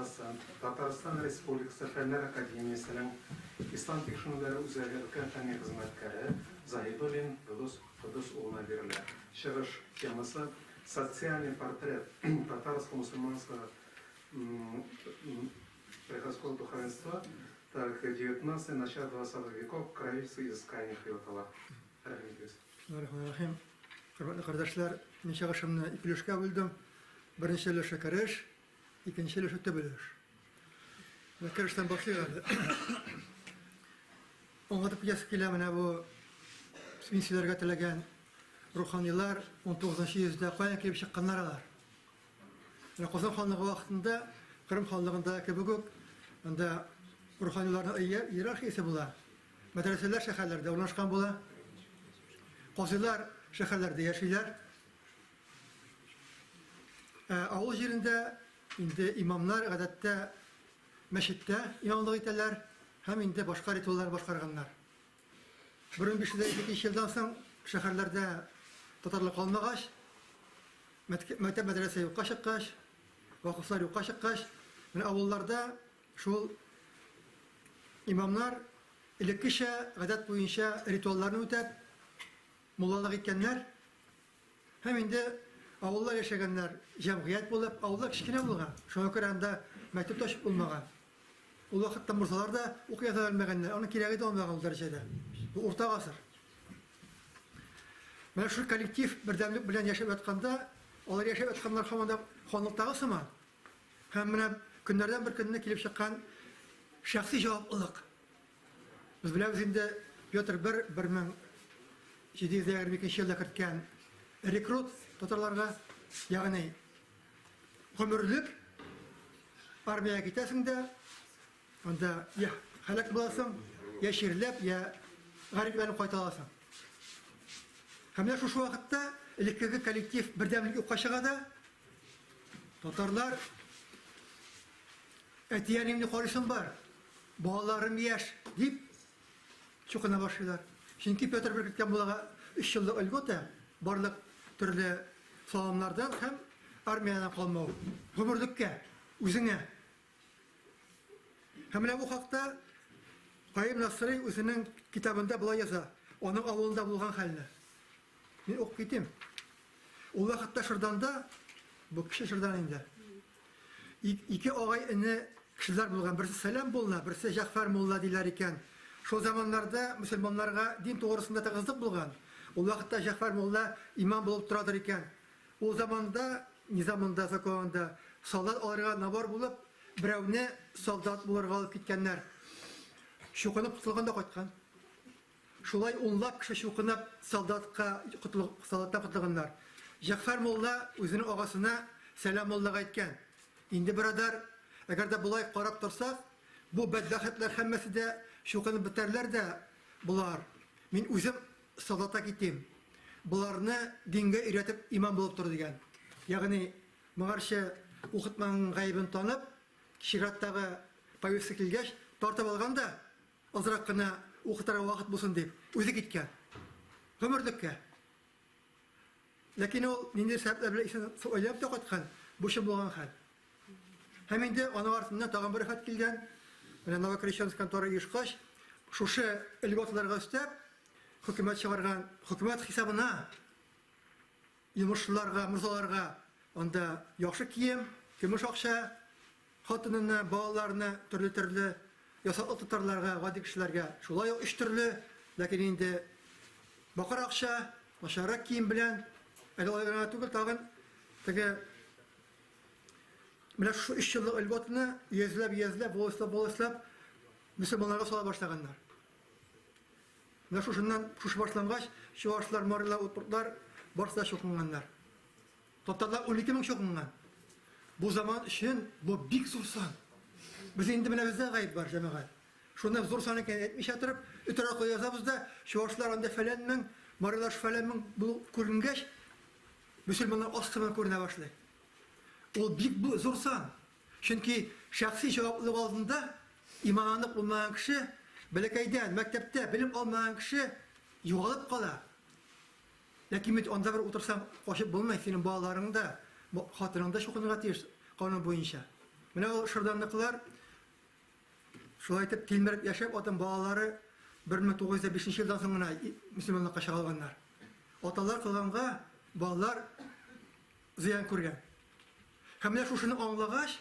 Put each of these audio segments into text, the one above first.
Hasan, Tataristan Respublikası Fenler Akademiyası'nın İslam tekşünleri üzerine ülken fenli hizmetkari Zahidulin Kudus oğluna verilir. Şırış teması социальный портрет татарско-мусульманского приходского духовенства, так 19 начало 20 веков, кровицы изыскания Хиотала. Bismillahirrahmanirrahim. Hürmetli kardeşler, nişaşımını iki löşke böldüm. Birinci löşe karış, ikinci löşe töbülüş. Ve karıştan başlayalım. Ongatıp yaskılamına bu sinsilerge tilegen ruhaniler 19. yüzyılda koyan kelip çıkanlar alar. Kozan Hanlığı vaxtında, Kırım Hanlığında kebuguk, onda ruhanilerin hiyerarşiyası bula. Medreseler şehirlerde ornaşkan bula. Kozılar şehirlerde yaşaylar. Ağul yerinde indi imamlar adette meşitte imamlık ederler. Hem indi başka rituallar başkarganlar. Burun bir şeyde 2 yıldan sonra şehirlerde Tatarlık olmağaç, mektep medrese yok şıkkaş, vakıflar yok şıkkaş. Yani avullarda şu imamlar ilikişe, adet boyunca rituallarını ötep, mullalık etkenler, hem indi avullar yaşayanlar cemiyet bulup, avullar kişikine bulgan. Şuna göre de mektep taşıp bulmagan. O vakitte mursalar da okuyata vermeyenler, onun kiragı da olmayan o derecede. Bu orta asır. Mana şu kolektif birdemlik bilen yaşayıp yatkanda, onlar yaşayıp yatkanlar hamada xonluqtağı sıma. Hem mana günlerden bir gününe kelip çıkan şahsi cevaplık. Biz bilemiz indi Piotr 1722 yılda kirtken rekrut Tatarlarga, yani ömürlük armiyaya gitesin de, onda ya halak bulasın, ya şiirlep, ya gariplerini koytalasın. Hem şu vakitte elektrikli kolektif birdemlik ukaşığa da Tatarlar etiyenimli korusum var, bağlarım yaş deyip çokuna başlıyorlar. Çünkü Piotr Birgitken bulağa 3 yıllık ölgöte barlık türlü salamlardan hem armiyadan kalmağı, ömürlükке, üzüne. Hem bu hakta Qayyim Nasri özünün kitabında bula yaza, onun avulunda bulgan halini. Ben okuyup gittim. O vakitte şuradan da, bu kişi şuradan indi. İki ağay ini kişiler bulgan, birisi Selam Molla, birisi Cafer Molla diler iken, şu zamanlarda Müslümanlarga din doğrusunda tağızlık bulgan. O vakitte Cafer Molla imam bulup duradır iken, o zamanda, nizamında, zakonunda, soldat olarga nabar bulup, birovni soldat bularga alıp gitkenler, şokunup kutulganda koytkan. Şulay onlap kişi şokunup soldattan kutulganlar. Cafer Molla özünün ağasına Selam Molla'ga aytken, indi biradar, eğer de bulay qarab tursak, bu bedbaxtler hemmesi de şokunup biterler de bular. Men özüm soldata gittim. Bularını dinge öğretip imam bulup tur degen. Yani mağarşı okutmanın gaybını tanıp, şirattағы повестка келгеш, тартып алганда, azırak gına okutara vakit bulsun deyip, özü gitken. Ömürlükке. Lakin o, nindi sebepler bile işini oylap da katkan, bu şey bulgan hal. Hem indi, onun ardından tağın bir fat kelgen, Novokreshensk kontora yışkaş, şu ilgotlarga üstep, hükümet çağırgan, hükümet hesabına, yumuşlarga, mırzalarga, onda yaxşı kiyim, gümüş akşa, hatınını, bağlarını, türlü yasaklı tutarlarga, vadi kişilerge, şulay 3 türlü, lakin indi bakır akşa, başarak kiyim bilen, eli olaylarına tügül tağın, tege, bila şu 3 yıllık ilgotunu yezlep, boğuslap, Müslümanlarga sola başlaganlar. Bila şu başlangaç, şu başlar, marilla, oturtlar, barsa şokunganlar. Tatarlar 12 bin şokungan. Bu zaman için bu bik zorsan. Biz indi bizde gayb var cemaat. Şundan zorsan eken etmiş yatırıp, ütüre koyazabız da, şu başlar anda falanın, marilaş falanın bu kurungeç, Müslümanlar astıma kuruna başlayı. O bik bu zorsan. Çünkü şahsi cevaplık altında imanlık olmayan kişi, belekayden, mektepte bilim olmayan kişi yoğalıp kala. Lakin onda bir otursan koşup bulmayı senin bağlarında, hatırında şokunu katıyorsun kanun boyunca. Менә ул шырданлыклар шулай итеп тилмереп яшәп, атын балалары 1905 елдан соң гына мөселманлыкка чыга алганнар. Аталар кылганга балалар зыян күргән. Һәм менә шушыны аңлагач,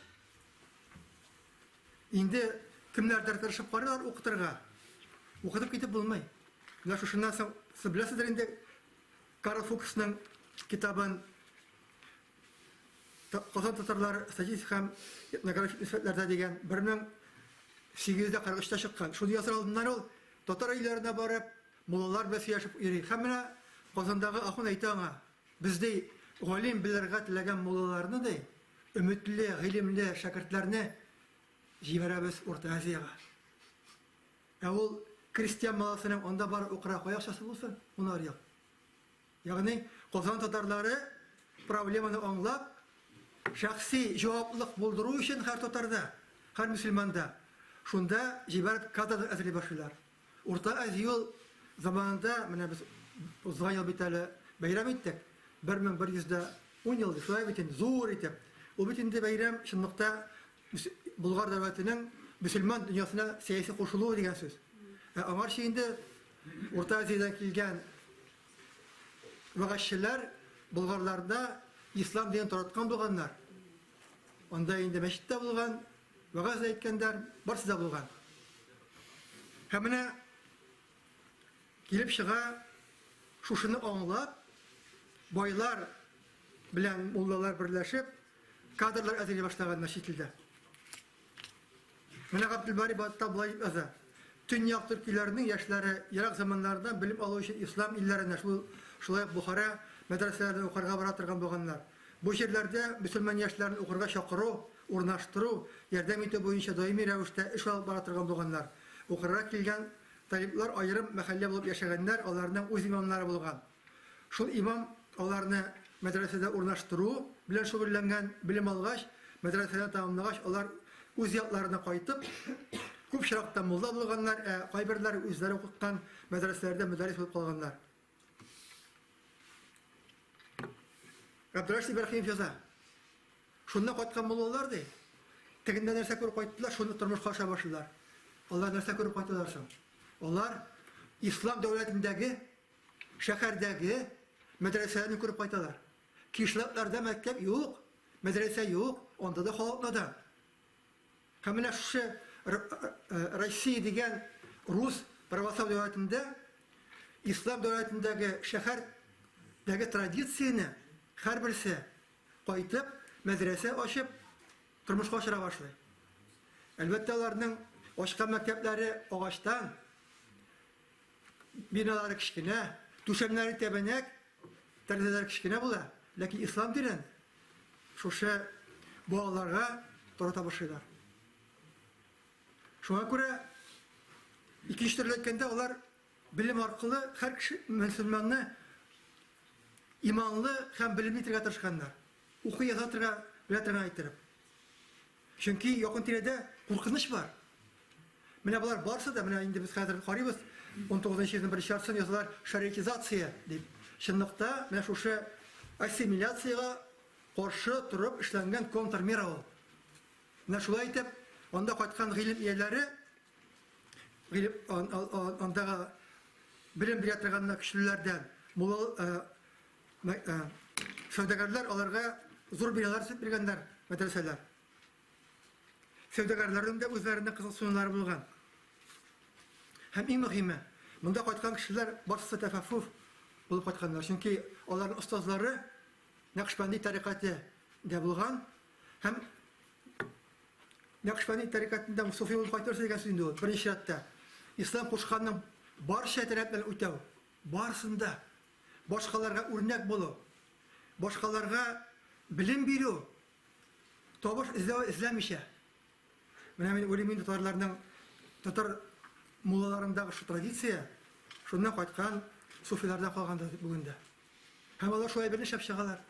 инде кемнәрдер тырышып карыйлар укытырга. Укытып китеп булмый. Менә шушыннан соң сез беләсездер инде Карл Фуксның китабын Казан татарлар статистика һәм этнографик нисбәтләрдә дигән 1843-тә чыккан. Шуны язар алдыннан ул татар өйләренә барып, муллалар белән сөйләшеп йөри. Һәм менә Казандагы ахун әйтә аңа, бездә галим белергә теләгән муллаларны да өметле, гыйлемле шәкертләрне җибәрәбез Урта Азияга. Ә ул крестьян маласының анда барып укыра каяқчасы булсын, уны арык. Ягъни Казан татарлары проблеманы аңлап, шәхси җаваплылык булдыру өчен һәр татарда, һәр мөселманда шунда җибәреп кадр әзерли башлыйлар. Урта Азия заманында менә без узган ел бит әле бәйрәм иттек. 1110 ел шулай бит инде зур итеп. Ул бит инде бәйрәм чынлыкта Болгар дәүләтенең мөселман дөньясына сәяси кушылуы дигән сүз. Аңарчы инде Урта Азиядан килгән вәгазьчеләр болгарларда ислам динен тараткан булганнар. Анда инде мәчеттә булган, вәгазь әйткәннәр, барсы да булган. Һәм менә килеп чыга, шушыны аңлап, байлар белән муллалар берләшеп, кадрлар әзерли башлаганнар чит илдә. Менә Габделбари Батта булай яза. Төньяк төркиләрнең яшьләре ерак заманнардан белем алу өчен ислам илләренә, шулай Бухара мәдрәсәләрендә укырга бара торган булганнар. Бу җирләрдә мөселман яшьләрне укырга чакыру, урнаштыру, ярдәм итү буенча даими рәвештә эш алып бара торган булганнар. Укырга килгән талиблар аерым мәхәллә булып яшәгәннәр, аларның үз имамнары булган. Шул имам аларны мәдрәсәдә урнаштыру белән шөгыльләнгән, белем алгач, мәдрәсәне тәмамлагач, алар үз якларына кайтып, күп чиракта мулла булганнар, кайберләре үзләре укыткан мәдрәсәләрдә мөдәррис булып калганнар. Габдраш Ибрахимов яза. Шунда кайткан муллалар ди. Тегендә нәрсә күреп кайттылар, шуны тормышка аша башлыйлар. Алар нәрсә күреп кайттылар соң? Алар ислам дәүләтендәге, шәһәрдәге мәдрәсәләрне күреп кайталар. Кишләкләрдә мәктәп юк, мәдрәсә юк, анда да халык надан. Һәм менә шушы Россия дигән рус православ дәүләтендә, ислам дәүләтендәге шәһәрдәге традицияне һәрберсе кайтып, мәдрәсә ачып, тормышка ашыра башлый. Әлбәттә, аларның ачкан мәктәпләре агачтан, биналары кичкенә, түшәмнәре тәбәнәк, тәрәзәләре кичкенә була, ләкин ислам динен шушы балаларга тарата башлыйлар. Шуңа күрә икенче төрле әйткәндә, алар белем аркылы һәр кеше мөселманны иманлы һәм белемле итәргә тырышканнар. Укый язатырга беләтергә әйттереп. Чөнки якын тирәдә куркыныч бар. Менә булар барсы да, менә инде без хәзер карыйбыз, 19-нчы елның 1-нче яртысын язалар шариатизация дип. Чынлыкта менә шушы ассимиляциягә каршы турып эшләнгән контрмера ул. Менә шулай итеп, анда кайткан гыйлем ияләре, андагы белем бирә торган кешеләрдән, сәүдәгәрләр аларга зур биналар сатып биргәннәр, мәдрәсәләр. Сәүдәгәрләрнең дә үзләренең кызыксынулары булган. Һәм иң мөһиме, монда кайткан кешеләр барысы тәфәффүф булып кайтканнар. Чөнки аларның остазлары Нақшбанди тарикаты дә булган. Һәм Нақшбанди тарикатында суфи булып кайтырсы дигән сүз инде ул. Беренче чиратта ислам кушканның барча таләпләрен үтәү, барысында башкаларга үрнәк булу, башкаларга белем бирү, табыш эзләмичә. Менә мин уйлыйм, татарларның, татар муллаларындагы шу традиция, шуннан кайткан суфилардан калганда бүгендә. Һәм алар шулай берне шәп чыгалар.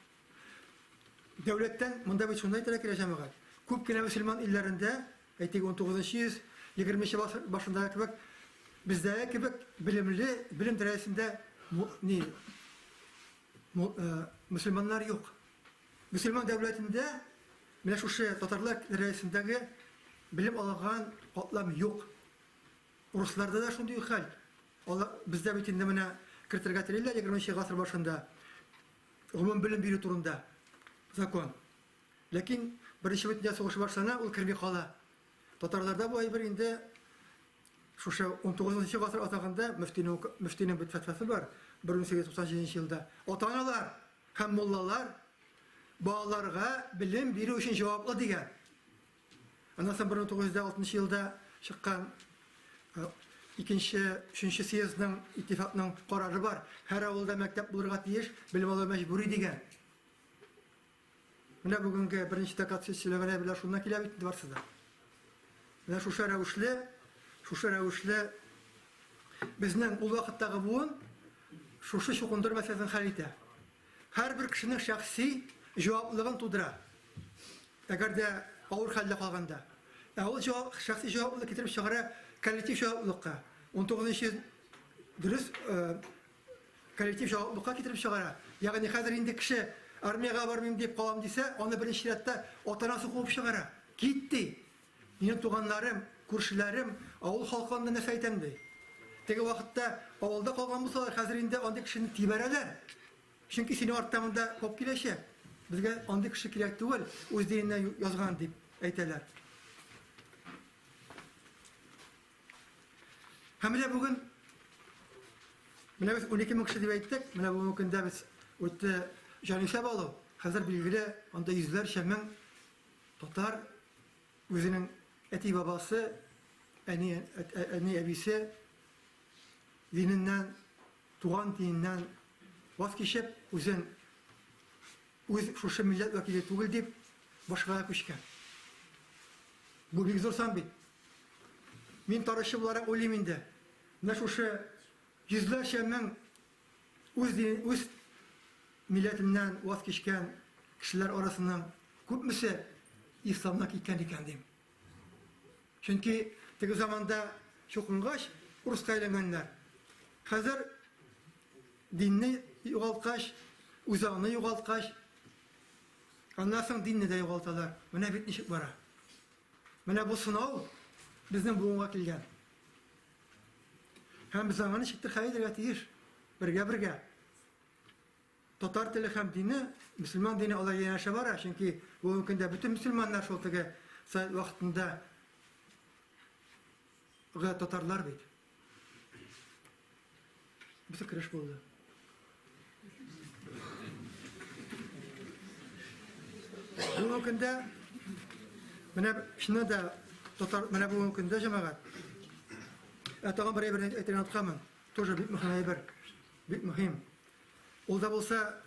Дәүләттән монда бит шундай таләп килә җәмәгать. Күп кенә мөселман илләрендә, әйтик 19-нчы йөз 20-нче башында кебек, бездә кебек белемле, белем дәрәҗәсендә мөселманнар юк. Мөселман дәүләтендә Менә шушы татарлар рәисендәге билем алган катлам юк. Русларда да шундый хәл. Бездә бит инде менә кертергә телиләр 20 гасыр башында. Гомум билем бирү турында закон. Ләкин беренче бөтен сугыш башлана, ул кирми кала. Татарларда бу әйбер инде шушы 19 гасыр атагында мөфтинең бит фатвасы бар. 1897 елда. Ата-аналар һәм муллалар балаларга билем бирү өчен җаваплы дигән. Аннан соң 1960 елда чыккан икенче, өченче съездның иттифакның карары бар. Һәр авылда мәктәп булырга тиеш, билем алу мәҗбүри дигән. Менә бүгенге беренче тәкъдис сөйләгәнә белән шуннан килә бит барсызда. Менә шушы рәвешле безнең ул вакыттагы буын шушы чукындыр мәсьәләсен хәл итә. Һәрбер кешенең шәхси җаваплылыгын тудыра. Әгәр дә авыр хәлдә калганда. Ул шәхси җаваплылык китереп чыгара коллектив җаваплылыкка. 19 дөрес коллектив җаваплылыкка китереп чыгара. Ягъни хәзер инде кеше армияга бармыйм дип калам дисә, аны беренче рәттә атанасы куып чыгара. Китти. Минем туганнарым, күршеләрем, авыл халкында нәрсә әйтәм ди. Теге вакытта авылда калган булсалар, хәзер инде андый кешене тибәрәләр. Чөнки сине арттамында коп киләчәк. Безгә андый кеше кирәк түгел, үз диненә язган дип әйтәләр. Һәм менә бүген менә без 12 мең кеше дип әйттек, менә бу көндә без үтте җанисәп алу. Хәзер билгеле, анда йөзләрчә мең татар үзенең әти бабасы, әни әбисе диненнән, туган диненнән ваз кичеп, үз шушы милләт вәкиле түгел дип башкага күчкән. Бу бик зур сан бит. Мин тарихчы буларак уйлыйм инде. Менә шушы йөзләрчә мең үз милләтеннән ваз кичкән кешеләр арасыннан күпмесе исламга киткән икән дим. Чөнки теге заманда чукынгач урыска әйләнгәннәр. Хәзер динне югалткач, үзаңны югалткач, аннан соң динне дә югалталар. Менә бит ничек бара. Менә бу сынау безнең буынга килгән. Һәм без аңа ничектер хәл итәргә тиеш. Бергә. Татар теле һәм дине, мөселман дине алай янәшә бара. Чөнки бу көндә бөтен мөселманнар шул теге вакытында татарлар бит. Biz kırış buldu. Bu mümkünde şuna da bu mümkünde cemaat. Atağım bir etin atkamın. Тоже bit mühim. Olda bulsa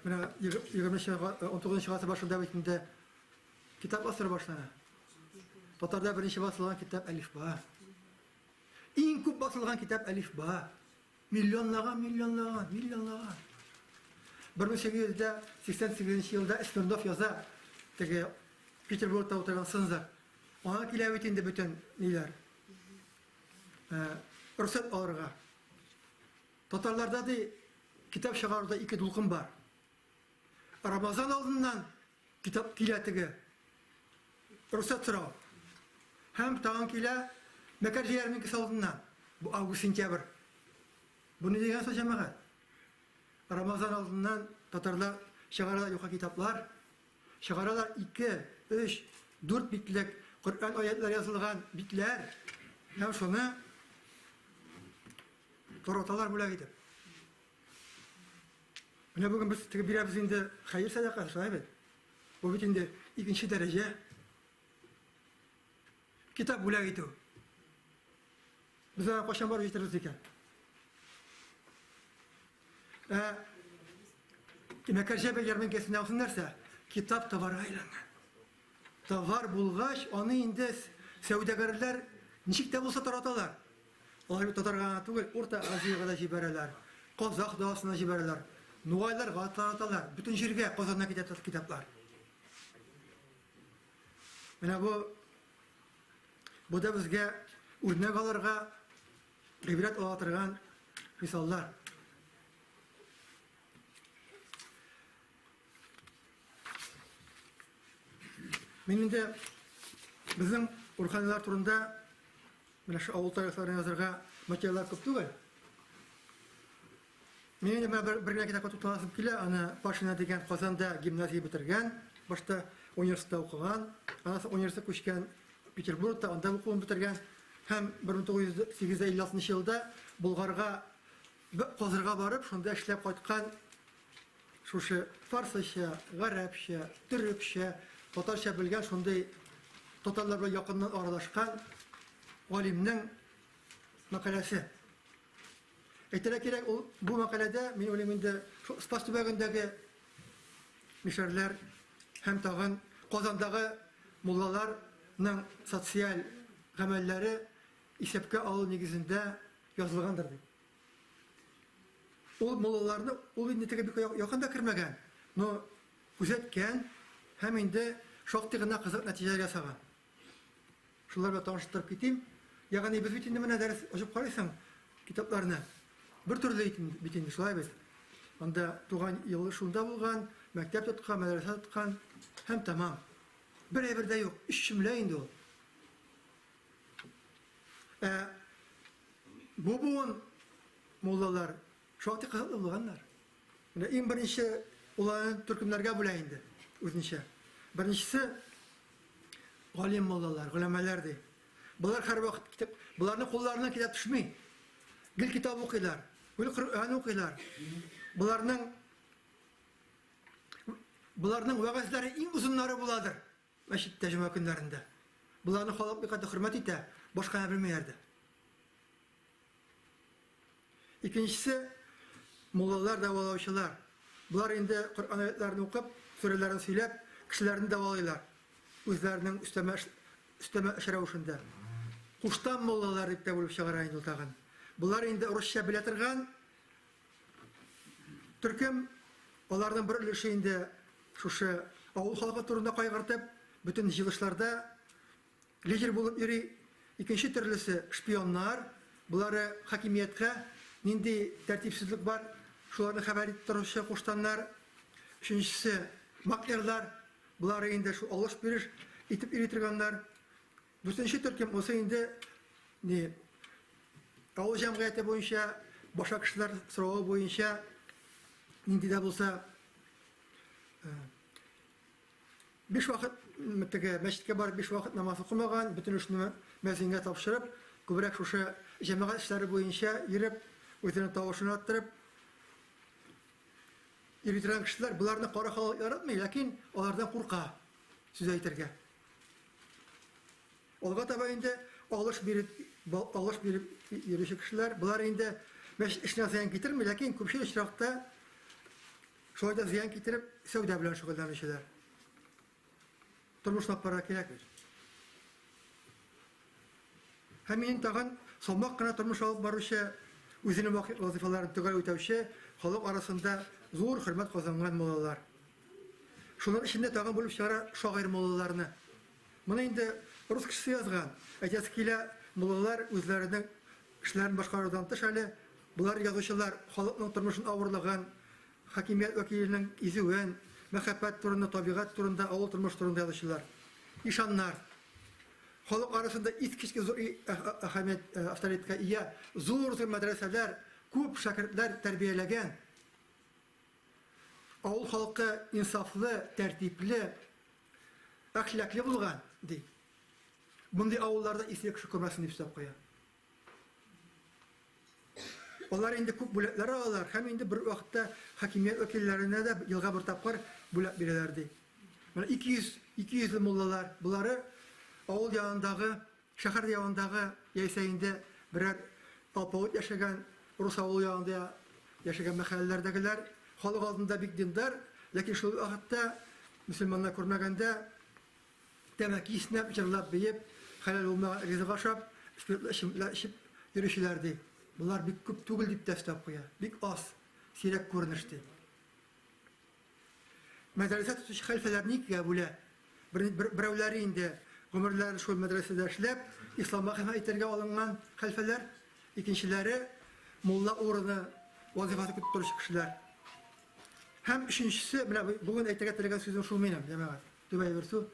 19. asır başında bitinde kitap asırı başlana. Tatarda birinci basılan kitap Elif Ba. En küp basılgan kitap Elif Ba. Milyonlagan. 1888 yılda Espendov yaza. Tege Peterburg'da oturan Sınzak. Ona kilavitinde bütün neler. Ruhsat alırga. Tatarlarda da kitap şagarda iki dulkun var. Ramazan aldığından kitap kilatigi. Ruhsat sırav. Hem tağın kila Mekar ciğerimin kısaldığından. Bu Ağustos-Sentyabr. Bunu degen söz cemaat. Ramazan aldığından Tatarlar şagaralar yoka kitaplar. Şagaralar 2, 3, 4 bitlik Kur'an ayetler yazılgan bitler. Hem şunu toratalar bula gidip. Buna bugün biz birimiz indi hayır sadakası evet. Bu bitinde ikinci derece kitap bula gidip. Bize koşan var getiririz iken. Mekarşebe yarmınkesinde olsunlarsa kitap tavara aylangan. Tavar bulgaç, onu indi sevdegarlar nişik de bulsa taratalar. Onlar tatargana tugul, Orta Aziyaga da jibereler. Kozak doğasına jibereler. Nuaylar taratalar. Bütün şirke Kozak'na kitaplar. Mene bu da bizge örnek alırga ibret olatırgan misallar. Benim de bizim Urhanlılar turunda şu avul taraflarına yazarga materyalar köp түгел. Мен de bir gene kitap tutasım kile, ana başına degen Kazan'da gimnaziya bitirgen, başta üniversitede okugan, anası üniversite köçken Peterburg'da anda okuğunu bitirgen, hem 1956 yılda Bulgarga Kazırga barıp, şunda işlep kaytkan, şuşu Farsça, Garapça, Türkçe, Tatarça bilgen, şunday Tatarlarla yakından aralaşkan alimnin makalesi. Gerek bu makalede min öleminde Spas tübegindeki mişerler hem tağın Kazan'daki mullalarның sosyal gamelleri isepke alу negizinde yazılgandır. O mullalarını o nitege bir yakında kirmegen. No üzetken hem indi şoktığına kızık neticeler yasagan. Şunlarla tanıştırıp gittim. Yani biz bitinde mene ders açıp karaysan kitaplarına. Bir türlü bitindi şulay biz. Anda tuğan yılı şunda bulgan, mektep tutkan, medrese tutkan, hem tamam. Bir de yok, iş şimleyindi o. Bu mollalar, şu vakti kızıklı bulganlar. En birinci olanın Türkmenlerge bulayindi, özünçe. Birincisi, alim mollalar, gülemelerdi. Bunlar her vakit kitap, bunların kollarından kitap düşmeyin. Gül kitap okuylar, gül Kur'an okuylar. Bunların vaazları en uzunları buladır. Meşit tercüme günlerinde. Bunların halk bir kadar hürmet ite, başka ne bilmeyerdi. İkincisi, mollalar, davalavuşlar. Bunlar indi Kur'an ayetlerini okup, surelerini söyleyip, kişilerini davalıyorlar. Özlerinin üsteme şeravuşunda. Kuştan mollalar deyip de bulup çıkarayın oltağın. Bunlar indi Rusça biletirgan, Türk'üm, onlardan bir ülüşü indi şuşu avul halkı turunda kaygırtıp, bütün yılışlarda lider bulup yürü. İkinci türlüsü şpiyonlar, bunları hakimiyetke, nindi tertipsizlik var, şularını haber ettirişe kuştanlar. Üçüncüsü maklerler, bunları indi şu alış biriş, itip iritirganlar. Bütünçü Türk'üm olsa indi avul cemiyeti boyunca, başka kişiler sırağı boyunca nindi de bulsa beş vakit meşitke barıp 5 vakit namaz okumagan, bütün işini mezinge tapşırıp, kübrek şuşu cemaat işleri boyunca yürüp, özünün tavuşunu attırıp, yürütüren kişiler bunlarını kara halı yaratmıyor, lakin onlardan korka söz aytırga. Olga tabi indi alış bir yürüyüşü kişiler, bunlar indi meşit işine ziyan getirmiyor, lakin küpşil iştirakta şöyle ziyan getirip, sevda bilen şükürlenmişler. Turmuşuna para gerekir. Hemen tağın solmak kana turmuş alıp barışa özünün vazifalarını tügel ötevşe halk arasında zor hürmet kazanılan mollalar. Şunların içinde tağın bulup çıkara şair mollalarını. Bunu indi Rus kişisi yazgan. Eteskiyle mollalar özlerinin kişilerin başkalarından dışarı bunlar yazışırlar halkın turmuşun ağırlığın hakimiyet vekilinin izüven mehabbet turunda, tabiat turunda, avul turmuş turunda yazışırlar. İşanlar, halk arasında itkişki zor ahamet avtoriyetka iya, zor medreseler, küp şagirdler terbiyelegen, avul halkı insaflı, tertipli, ahlaklı bulgan, dey. Bunday avullarda istek şu kurmasını istep koya. Onlar indi küp buletleri alırlar, hem indi bir vakitte hakimiyet vekillerine de yılga bir tapkar bulet verirlerdi. 200 mullalar, bunları avul yağındağı, şehir yağındağı yeyseyinde birer alpavut yaşayan, Rus avul yağında yaşayan mehallelerdekiler, halk altında bir dindar, lakin şu vakitte Müslümanlar kurmaganda demek ki isnap içerlap beyip, halal olmağa rizı kaşap, spiritle işip yürüyüşlerdi. Bunlar bir küp tügül deyip destap koya, bir az, sirek görünüştü. Medrese tutuş halfeler nikya bule, birevleri indi, ömürler şu medresede işlep, İslam'a hizmetlerine alınan halfeler, ikincileri mulla uğruna vazifası tutturuş kişiler. Hem üçüncüsü, bugün eteketlerine sözüm şu benim, cemaat, tübey versu,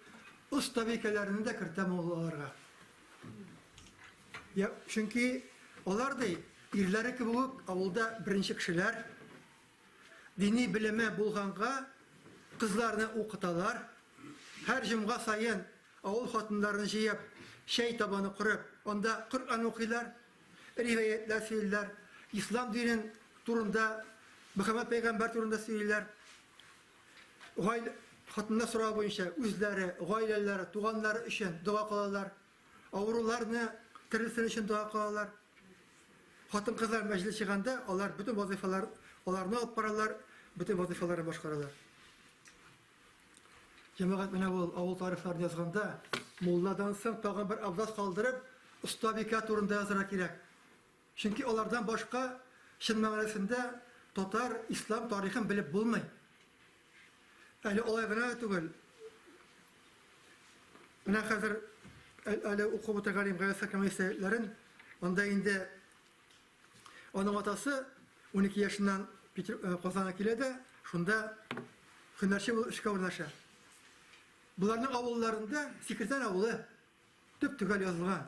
usta vekillerini de kırtam oğullarga. Ya, çünkü onlar da irleri ki bu avulda birinci kişiler dini bilime bulganга kızlarını okutalar. Her cumga sayın avul hatunlarını jiyip şey tabanı kurup onda Kur'an okuylar, rivayetler söylerler, İslam dinin turunda Muhammed Peygamber turunda söylerler. Hatunlar sorağı boyunca özleri, aileleri, tuğanları için dua kılarlar. Avrularını tirilsin için dua kılarlar. Hatun kızlar meclis çıkanda onlar bütün vazifeler, onlarını alıp paralar, bütün vazifeleri başkarırlar. Cemaat mene bu avul tariflerini yazganda mulladan soň tagın bir abdas kaldırıp usta veka turunda yazıra kirek. Çünkü onlardan başka şın mağarasında Tatar İslam tarihini bilip bulmay. Öyle olay gına tugul. Mene hazır öyle okubuta galim gayasa kemeyselerin onda indi onun atası 12 yaşından Kozan'a kilede şunda hünerçi işe uğraşar. Bunların avullarında sekreter avulu tüp-tükel yazılgan.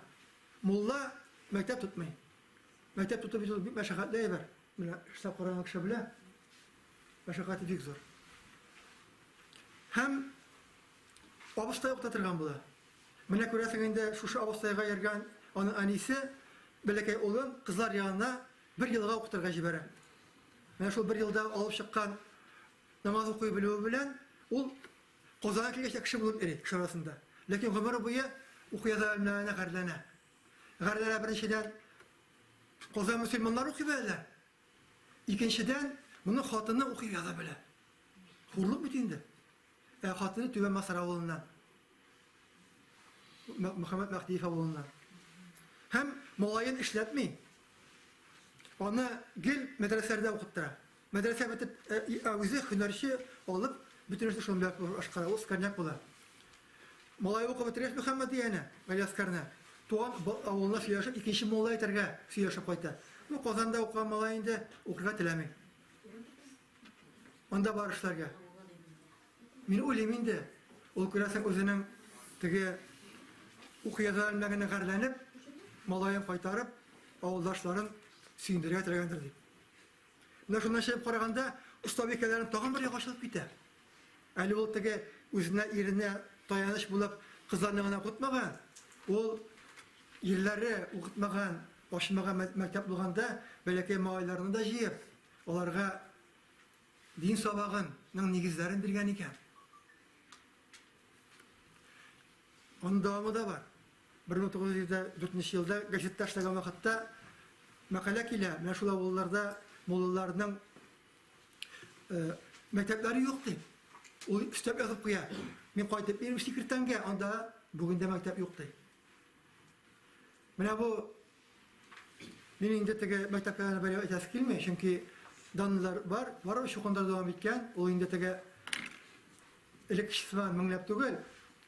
Mulla mektep tutmayın. Mektep tutup bir meşakkatli eber. İşte Kur'an akışa bile meşakkatli büyük zor. Hem avustayı yoktatırgan bula. Mene küresinde şu avustayıga yergen onun anisi belki olun kızlar yanına bir yılga okuturga jibere. Mene şu bir yılda alıp çıkan namaz okuyu biliyor bilen ol Kozan'a kilgeçte kişi bulup eri kişi arasında. Lakin ömrü boyu okuyada ölmlerine garlana. Garlana birinciden Kozan Müslümanlar okuyuyorlar. İkinciden bunu hatını okuyuyorlar böyle. Hurluk bütünde. Hatını Tüve Masar avulundan. Muhammed Mehdi'yi avulundan. Hem molayın işletmeyin. Onu gel medreselerde okuttura. Medrese bitip avize hünerşi olup bütün işte şunu bir aşkara uskarnak bula. Molay oku bitireş Muhammediyene, Galyaskarna. Tuğan avuluna süyaşıp ikinci molay terge süyaşıp koyta. Bu Kozan'da okuyan molayında okuga tilemeyin. Onda barışlarga. Min ulimin de ol kürasak özünün tege okuyadalarına garlanıp molayın kaytarıp avuldaşların süyündürüye tiregendir deyip. Bunlar şundan şey karaganda usta vekillerin tağın bir yavaşlık biter. Ali ol tege özüne irine dayanış bulup kızlarına okutmagan, ol yerleri okutmagan, başmagan mektep bulganda belki mahallerini da jiyip, onlarga din sabagının negizlerini bilgen iken. Onun devamı da var. 1904 yılda gazetede işleyen vakitte makale ile meşhur avullarda mollalarının mektepleri yoktu. O kitap yazıp koyar. Men kayıtıp benim sekreterge anda bugün de mektep yoktu. Mene bu benim de tege mekteplerine böyle ötesi kilmiyor. Çünkü danlılar var şu konuda devam etken. O indi tege elektrikçisi var, minglep tugul.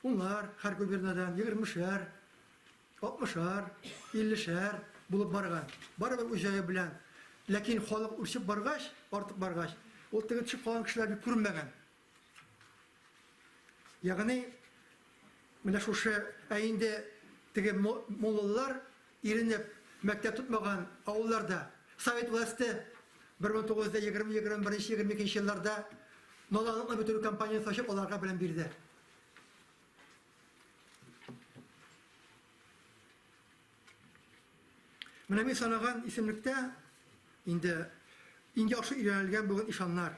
Onlar her guberneden 20'şer, 60'şer, 50'şer bulup bargan. Barabak ucaya bilen. Lakin halk uçup bargaç, artık bargaç. O tege çıkıp kalan kişiler bir kurulmagan. Yani mene şu şey ayinde tege mollalar irinip mektep tutmagan avullarda Sovet vlasti 1920, 21, 22 yıllarda Nolanlıkla bir türlü kampanyası açıp onlarga bilen birdi. Mene men sanagan isimlikte indi yaxşı ilerleyen bugün işanlar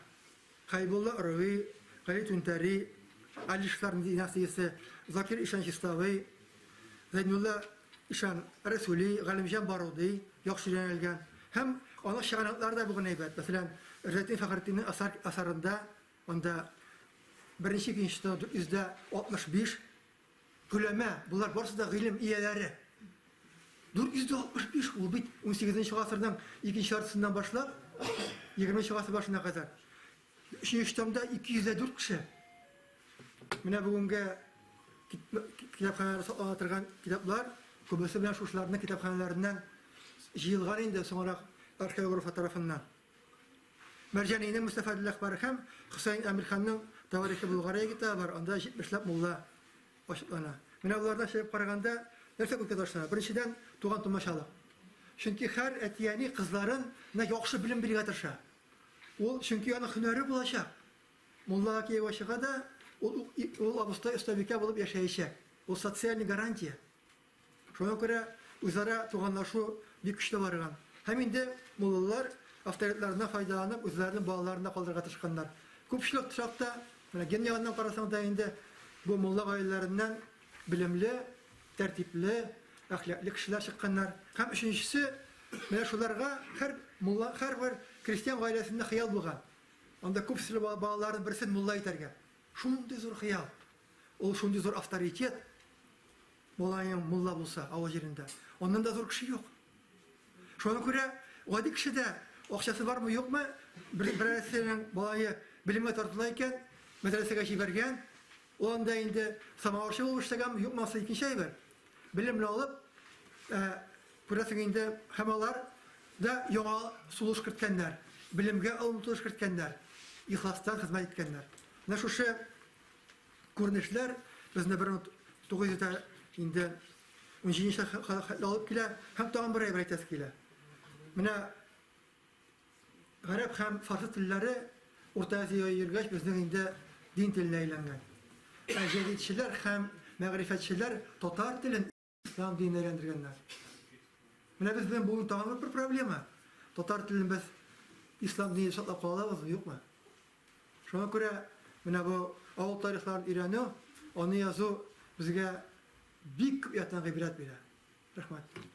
Kaybullah Aravi, Gali Tuntari, Ali Şıklar'ın dinastiyası, Zakir İşan Şistavi, Zeynullah İşan Resulü, Galimcan Barudi, yaxşı ilerleyen. Hem ana şahanatlar da bugün eybet. Mesela Rezzettin Fahrettin'in asarında, onda birinci ikinci %65 güleme, bunlar barısı da ilim iyileri. %65 o bit 18. asırdan ikinci şartısından başlar 20. asır başına kadar. Şu İslam'da 204 kişi. Mine bugünkü kitapxanalarda anlatırgan kitaplar, köbüsü bilen şuşlarının kitapxanalarından jıyılgan indi sonra arkeografa tarafından. Mercani'nin Mustafa Dil Akbarı hem Hüseyin Emirhan'ın Tarihi Bulgarya kitabı var. Onda 70'lap mulla açıklana. Менә булардан шәп караганда нәрсә күккә ташлана? Беренчедән туган тумачалык. Чөнки һәр әтияни кызларын яхшы белем бирергә тырыша. Ул чөнки аның һөнәре булачак. Мулла Киева чыгада ул абыстай остабикә булып яшәячәк. Ул социаль гарантия. Шуңа күрә үзара туганлашу бик көчле барган. Һәм инде муллалар авторитетларына файдаланып, үзләренең балаларына калдырырга тырышканнар. Күпчелек чакта, менә ген ягыннан карасаң да инде бу мулла гаиләләреннән билемле, тәртипле, әхлаклы кешеләр чыкканнар. Һәм өченчесе, менә шуларга һәр бер крестьян гаиләсендә хыял булган. Анда күпселе балаларын берсен мулла итәргә. Шундый зур хыял. Ул шундый зур авторитет. Муллаң мулла булса, авыл җирендә. Оннан да зур кеше юк. Шуңа күрә гади кешедә акчасы бармы, юкмы? Берәрсенең балае билемгә тартыла икән, мәдрәсәгә җибәргән, анда инде самавырчы булып эшләгән, юкмаса икенче әйбер. Билемне алып, күрәсең инде һәм алар да яңа сулыш керткәннәр, билемгә омтылыш керткәннәр, ихластан хезмәт иткәннәр. Менә шушы күренешләр безне 1900 инде 17 алып килә, һәм тагын бер әйбер әйтәсе килә. Менә гарәп һәм фарсы телләре Урта Азияга йөргәч безнең инде дин теленә әйләнгән. Җәдитчеләр һәм мәгърифәтчеләр татар телен ислам диненә әйләндергәннәр. Менә безнең бу тагын бер проблема. Татар телен без ислам диненә саклап калабызмы, юкмы? Шуңа күрә менә бу авыл тарихларын өйрәнү, аны язу безгә бик ятан гыйбрәт бирә. Рәхмәт.